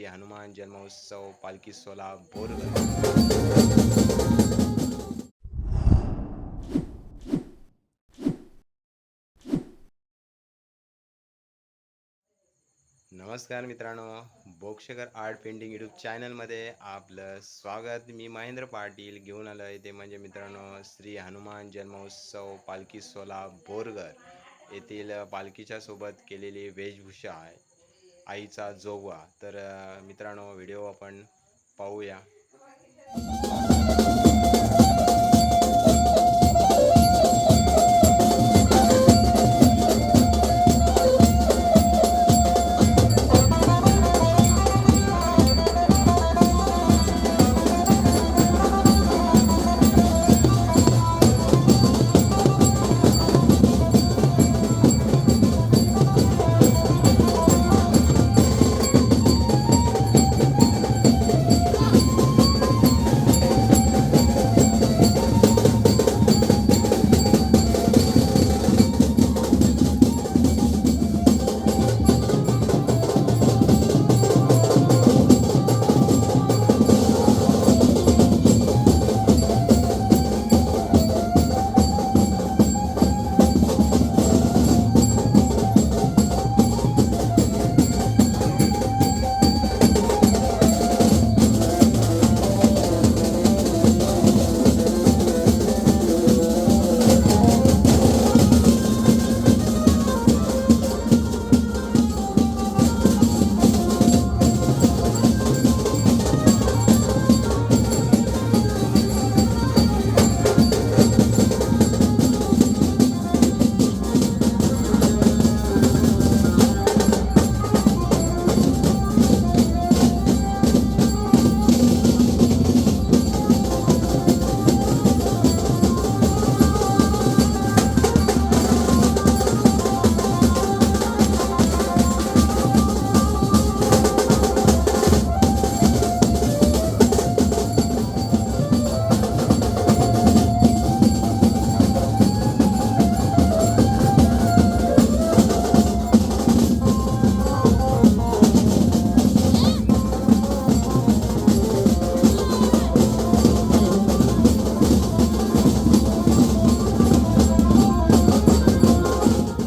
हनुमान जन्मोत्सव पालखी सोहळा बोरगर। नमस्कार मित्रांनो, बोक्षकर आर्ट पेंटिंग यूट्यूब चॅनलमध्ये आपलं स्वागत। मी महेंद्र पाटील घेऊन आलो आहे ते म्हणजे मित्रांनो श्री हनुमान जन्मोत्सव पालखी सोहळा बोरगर येथील पालखीच्या सोबत केलेली वेशभूषा आहे आईचा जोगवा। तर मित्रांनो व्हिडिओ आपण पाहूया।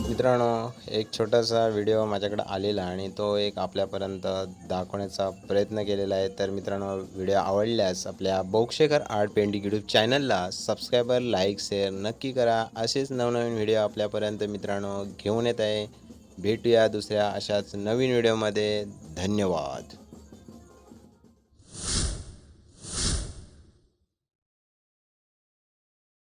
मित्रांनो एक छोटासा व्हिडिओ माझ्याकडे आलेला आणि तो एक आपल्यापर्यंत दाखवण्याचा प्रयत्न केलेला आहे। तर मित्रांनो व्हिडिओ आवडल्यास आपल्या बोक्षकर आर्ट पेंटिंग यूट्यूब चॅनलला सबस्क्राईबर लाईक शेअर नक्की करा। असेच नवनवीन व्हिडिओ आपल्यापर्यंत मित्रांनो घेऊन येत आहे। भेटूया दुसऱ्या अशाच नवीन व्हिडिओमध्ये। धन्यवाद।